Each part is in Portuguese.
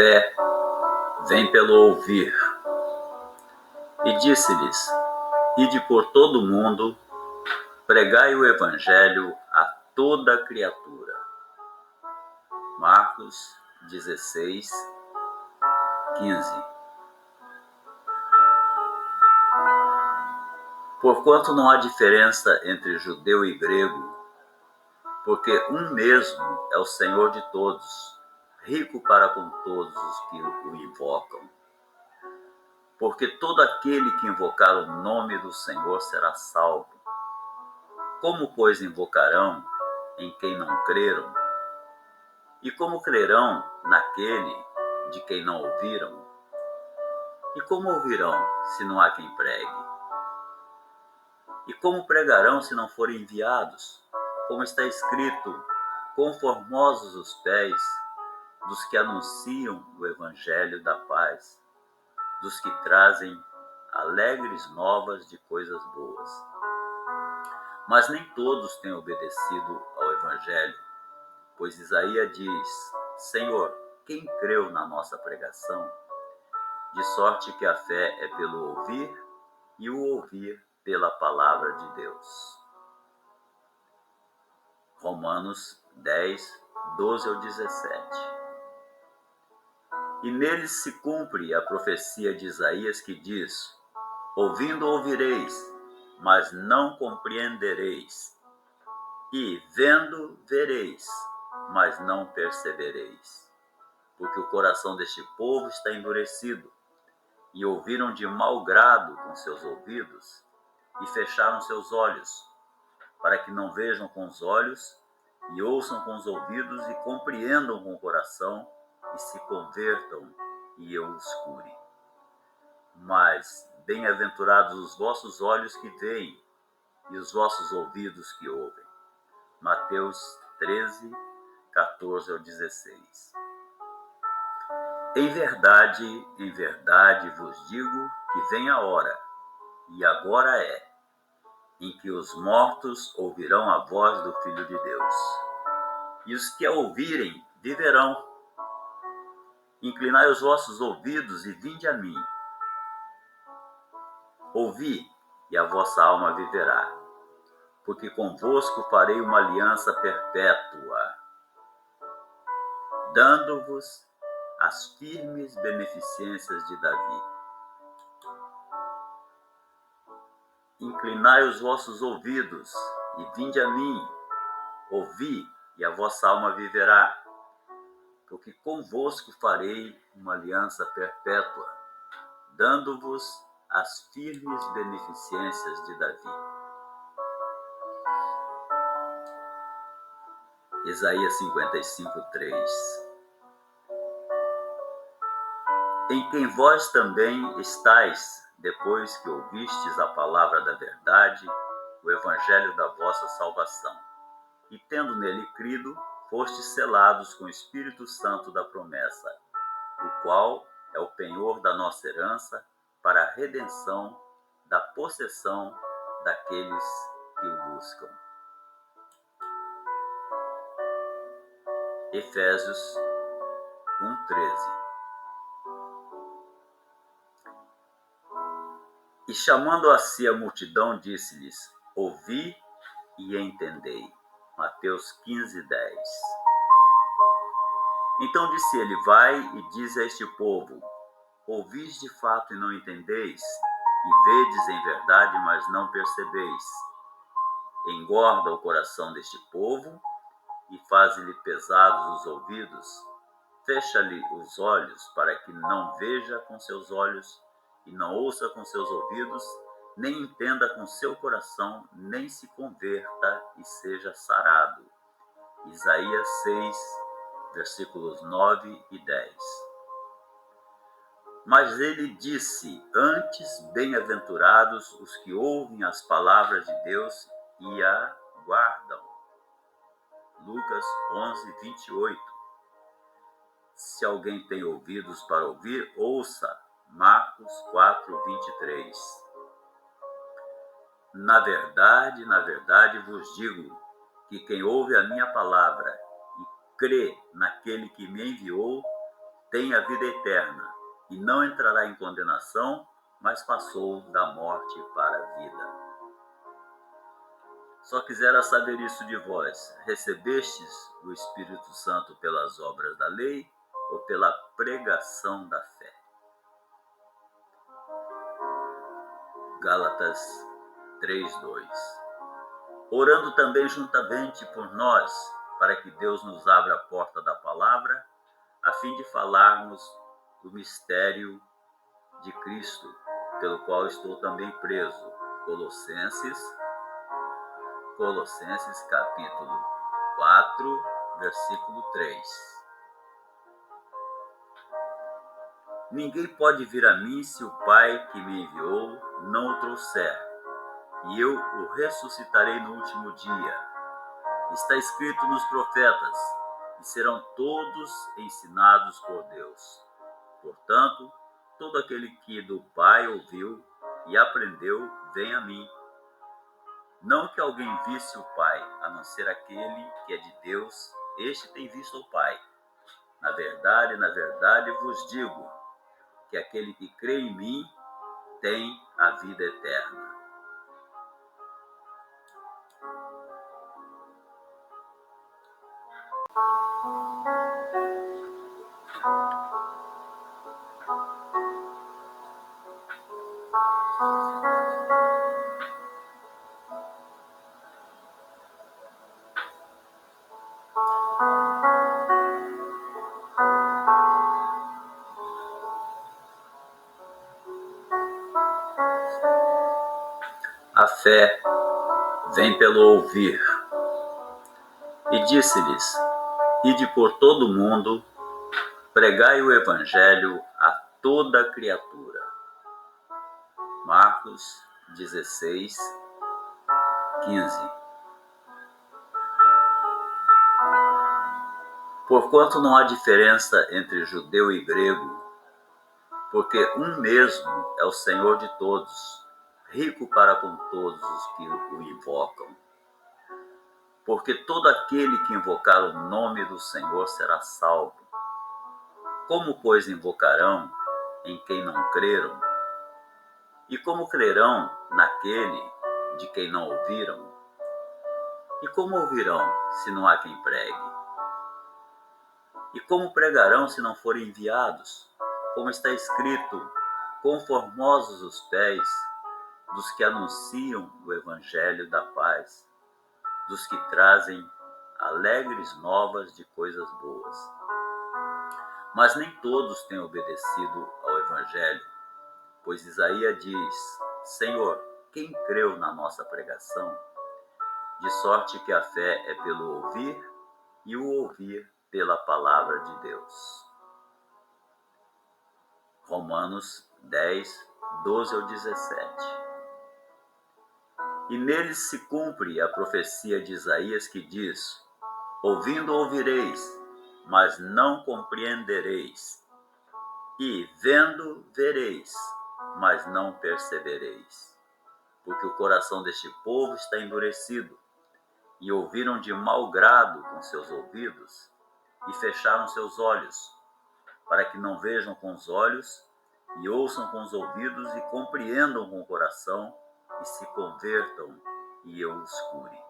fé vem pelo ouvir. E disse-lhes: Ide por todo o mundo, pregai o evangelho a toda criatura. Marcos 16, 15. Porquanto não há diferença entre judeu e grego, porque um mesmo é o Senhor de todos, rico para com todos os que o invocam. Porque todo aquele que invocar o nome do Senhor será salvo. Como, pois, invocarão em quem não creram? E como crerão naquele de quem não ouviram? E como ouvirão, se não há quem pregue? E como pregarão, se não forem enviados? Como está escrito: conformosos os pés dos que anunciam o evangelho da paz, dos que trazem alegres novas de coisas boas. Mas nem todos têm obedecido ao evangelho, pois Isaías diz: Senhor, quem creu na nossa pregação? De sorte que a fé é pelo ouvir, e o ouvir pela palavra de Deus. Romanos 10, 12 ao 17. E neles se cumpre a profecia de Isaías que diz: ouvindo ouvireis, mas não compreendereis, e vendo vereis, mas não percebereis. Porque o coração deste povo está endurecido, e ouviram de mau grado com seus ouvidos, e fecharam seus olhos, para que não vejam com os olhos, e ouçam com os ouvidos, e compreendam com o coração, e se convertam, e eu os cure. Mas bem-aventurados os vossos olhos que veem, e os vossos ouvidos que ouvem. Mateus 13, 14 ao 16. Em verdade vos digo que vem a hora, e agora é, em que os mortos ouvirão a voz do Filho de Deus. E os que a ouvirem viverão. Inclinai os vossos ouvidos e vinde a mim. Ouvi, e a vossa alma viverá, porque convosco farei uma aliança perpétua, dando-vos as firmes beneficências de Davi. Inclinai os vossos ouvidos e vinde a mim. Ouvi, e a vossa alma viverá, porque convosco farei uma aliança perpétua, dando-vos as firmes beneficências de Davi. Isaías 55, 3. Em quem vós também estáis, depois que ouvistes a palavra da verdade, o evangelho da vossa salvação, e tendo nele crido, fostes selados com o Espírito Santo da promessa, o qual é o penhor da nossa herança para a redenção da possessão daqueles que o buscam. Efésios 1:13. E chamando a si a multidão, disse-lhes: ouvi e entendei. Mateus 15:10. Então disse ele: vai e diz a este povo: ouvis de fato e não entendeis, e vedes em verdade, mas não percebeis. Engorda o coração deste povo e faze-lhe pesados os ouvidos, fecha-lhe os olhos para que não veja com seus olhos e não ouça com seus ouvidos, nem entenda com seu coração, nem se converta e seja sarado. Isaías 6, versículos 9 e 10. Mas ele disse: antes, bem-aventurados os que ouvem as palavras de Deus e a guardam. Lucas 11, 28. Se alguém tem ouvidos para ouvir, ouça. Marcos 4, 23. Na verdade vos digo que quem ouve a minha palavra e crê naquele que me enviou tem a vida eterna, e não entrará em condenação, mas passou da morte para a vida. Só quisera saber isso de vós: recebestes o Espírito Santo pelas obras da lei ou pela pregação da fé? Gálatas 3:2. Orando também juntamente por nós, para que Deus nos abra a porta da palavra, a fim de falarmos do mistério de Cristo, pelo qual estou também preso. Colossenses capítulo 4, versículo 3. Ninguém pode vir a mim se o Pai que me enviou não o trouxer, e eu o ressuscitarei no último dia. Está escrito nos profetas, e serão todos ensinados por Deus. Portanto, todo aquele que do Pai ouviu e aprendeu, vem a mim. Não que alguém visse o Pai, a não ser aquele que é de Deus, este tem visto o Pai. Na verdade vos digo, que aquele que crê em mim tem a vida eterna. A fé vem pelo ouvir. E disse-lhes: ide por todo o mundo, pregai o evangelho a toda criatura. Marcos 16, 15. Porquanto não há diferença entre judeu e grego, porque um mesmo é o Senhor de todos, rico para com todos os que o invocam. Porque todo aquele que invocar o nome do Senhor será salvo. Como, pois, invocarão em quem não creram? E como crerão naquele de quem não ouviram? E como ouvirão, se não há quem pregue? E como pregarão, se não forem enviados? Como está escrito: conformosos os pés dos que anunciam o evangelho da paz, dos que trazem alegres novas de coisas boas. Mas nem todos têm obedecido ao evangelho, pois Isaías diz: Senhor, quem creu na nossa pregação? De sorte que a fé é pelo ouvir, e o ouvir pela palavra de Deus. Romanos 10, 12 ao 17. E neles se cumpre a profecia de Isaías que diz: ouvindo ouvireis, mas não compreendereis, e vendo vereis, mas não percebereis. Porque o coração deste povo está endurecido, e ouviram de mau grado com seus ouvidos, e fecharam seus olhos, para que não vejam com os olhos, e ouçam com os ouvidos, e compreendam com o coração, e se convertam, e eu os cure.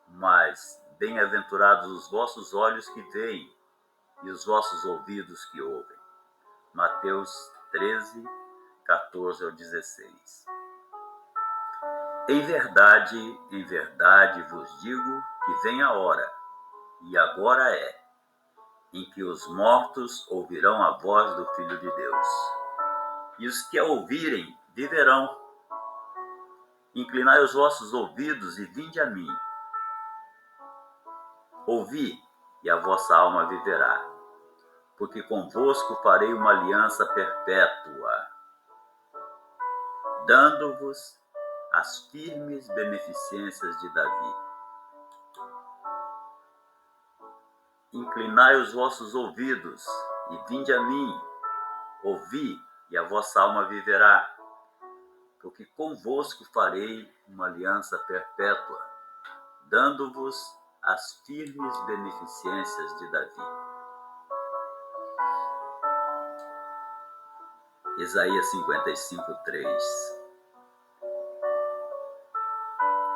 Mas bem-aventurados os vossos olhos que veem, e os vossos ouvidos que ouvem. Mateus 13, 14 ao 16. Em verdade vos digo que vem a hora, e agora é, em que os mortos ouvirão a voz do Filho de Deus. E os que a ouvirem viverão. Inclinai os vossos ouvidos e vinde a mim. Ouvi, e a vossa alma viverá, porque convosco farei uma aliança perpétua, dando-vos as firmes beneficências de Davi. Inclinai os vossos ouvidos e vinde a mim. Ouvi, e a vossa alma viverá, porque convosco farei uma aliança perpétua, dando-vos as firmes beneficências de Davi. Isaías 55:3.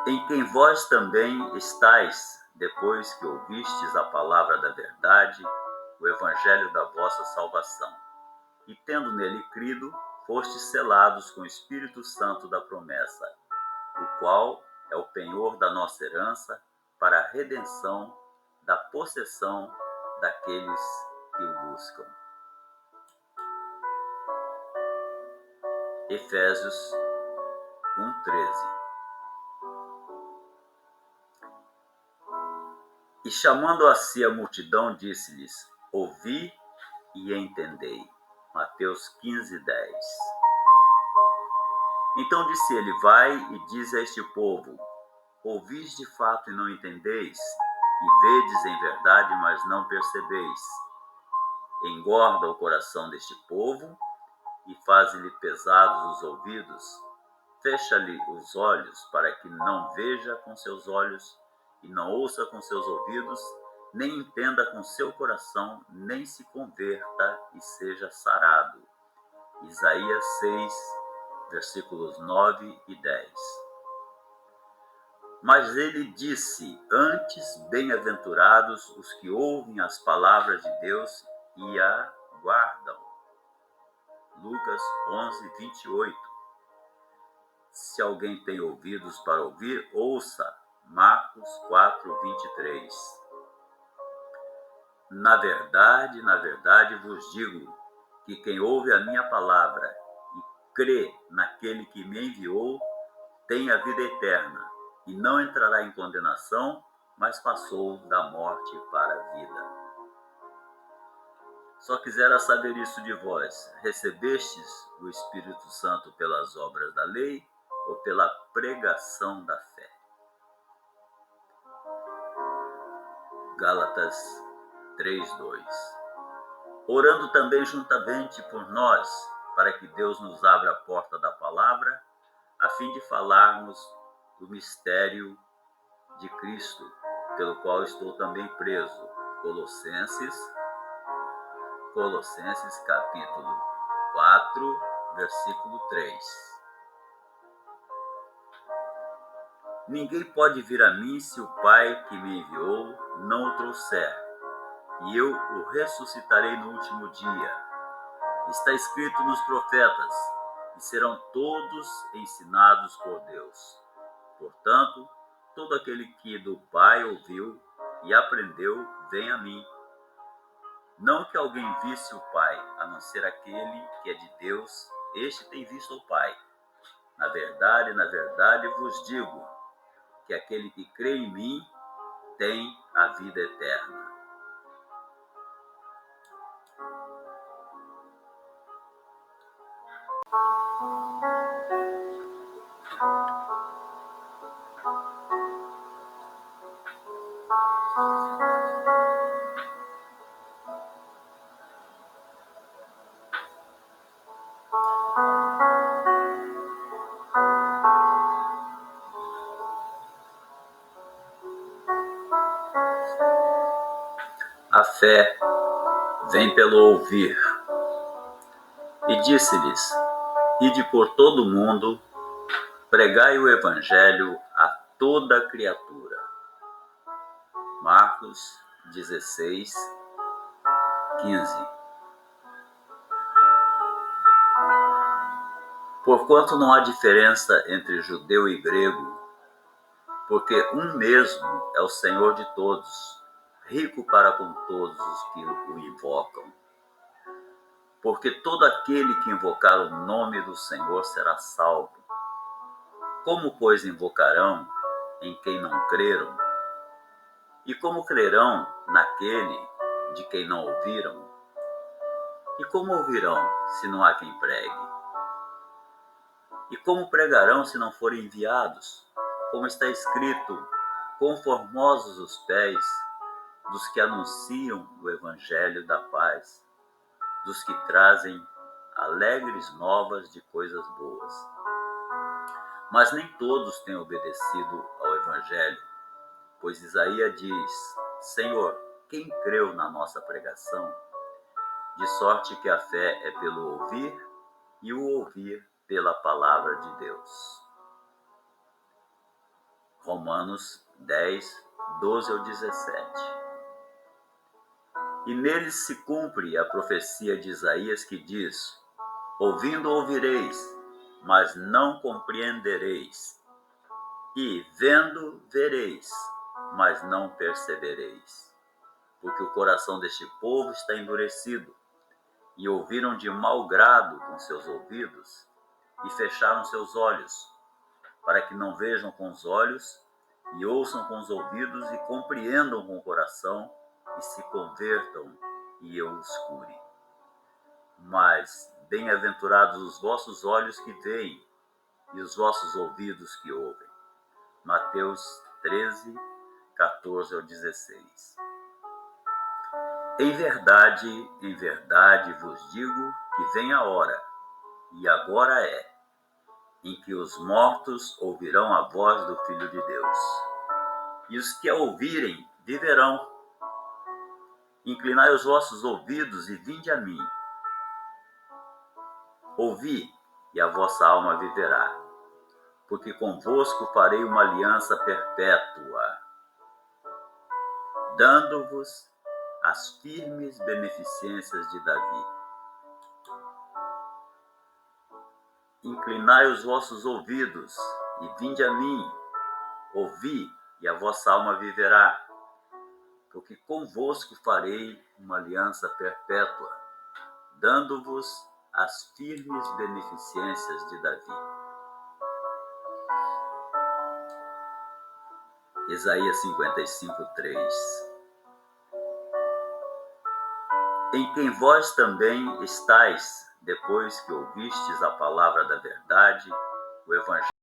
Em quem vós também estáis, depois que ouvistes a palavra da verdade, o evangelho da vossa salvação, e tendo nele crido, fostes selados com o Espírito Santo da promessa, o qual é o penhor da nossa herança para a redenção da possessão daqueles que o buscam. Efésios 1:13. E chamando a si a multidão, disse-lhes: ouvi e entendei. Mateus 15:10. Então disse ele: vai e dize a este povo: ouvis de fato e não entendeis, e vedes em verdade, mas não percebeis. Engorda o coração deste povo e faze-lhe pesados os ouvidos, fecha-lhe os olhos para que não veja com seus olhos e não ouça com seus ouvidos, nem entenda com seu coração, nem se converta e seja sarado. Isaías 6, versículos 9 e 10. Mas ele disse: antes, bem-aventurados os que ouvem as palavras de Deus e a guardam. Lucas 11:28. Se alguém tem ouvidos para ouvir, ouça. Marcos 4:23. Na verdade vos digo que quem ouve a minha palavra e crê naquele que me enviou, tem a vida eterna, e não entrará em condenação, mas passou da morte para a vida. Só quisera saber isso de vós: recebestes o Espírito Santo pelas obras da lei ou pela pregação da fé? Gálatas 3:2. Orando também juntamente por nós, para que Deus nos abra a porta da palavra, a fim de falarmos do mistério de Cristo, pelo qual estou também preso. Colossenses capítulo 4, versículo 3. Ninguém pode vir a mim se o Pai que me enviou não o trouxer, e eu o ressuscitarei no último dia. Está escrito nos profetas, e serão todos ensinados por Deus. Portanto, todo aquele que do Pai ouviu e aprendeu, vem a mim. Não que alguém visse o Pai, a não ser aquele que é de Deus, este tem visto o Pai. Na verdade vos digo, que aquele que crê em mim tem a vida eterna. A fé vem pelo ouvir. E disse-lhes: ide por todo o mundo, pregai o evangelho a toda criatura. Marcos 16:15. Porquanto não há diferença entre judeu e grego, porque um mesmo é o Senhor de todos, rico para com todos os que o invocam. Porque todo aquele que invocar o nome do Senhor será salvo. Como, pois, invocarão em quem não creram? E como crerão naquele de quem não ouviram? E como ouvirão, se não há quem pregue? E como pregarão, se não forem enviados? Como está escrito: quão formosos os pés dos que anunciam o evangelho da paz, dos que trazem alegres novas de coisas boas. Mas nem todos têm obedecido ao evangelho, pois Isaías diz: Senhor, quem creu na nossa pregação? De sorte que a fé é pelo ouvir e o ouvir pela palavra de Deus. Romanos 10, 12 ao 17. E neles se cumpre a profecia de Isaías que diz: ouvindo ouvireis, mas não compreendereis, e vendo vereis, mas não percebereis. Porque o coração deste povo está endurecido, e ouviram de mau grado com seus ouvidos, e fecharam seus olhos, para que não vejam com os olhos, e ouçam com os ouvidos, e compreendam com o coração, e se convertam, e eu os cure. Mas bem-aventurados os vossos olhos que veem, e os vossos ouvidos que ouvem. Mateus 13, 14 ao 16. Em verdade vos digo que vem a hora, e agora é, em que os mortos ouvirão a voz do Filho de Deus. E os que a ouvirem viverão. Inclinai os vossos ouvidos e vinde a mim. Ouvi, e a vossa alma viverá. Porque convosco farei uma aliança perpétua, dando-vos as firmes beneficências de Davi. Inclinai os vossos ouvidos e vinde a mim. Ouvi, e a vossa alma viverá. Porque convosco farei uma aliança perpétua, dando-vos as firmes beneficências de Davi. Isaías 55, 3. Em quem vós também estáis, depois que ouvistes a palavra da verdade, o Evangelho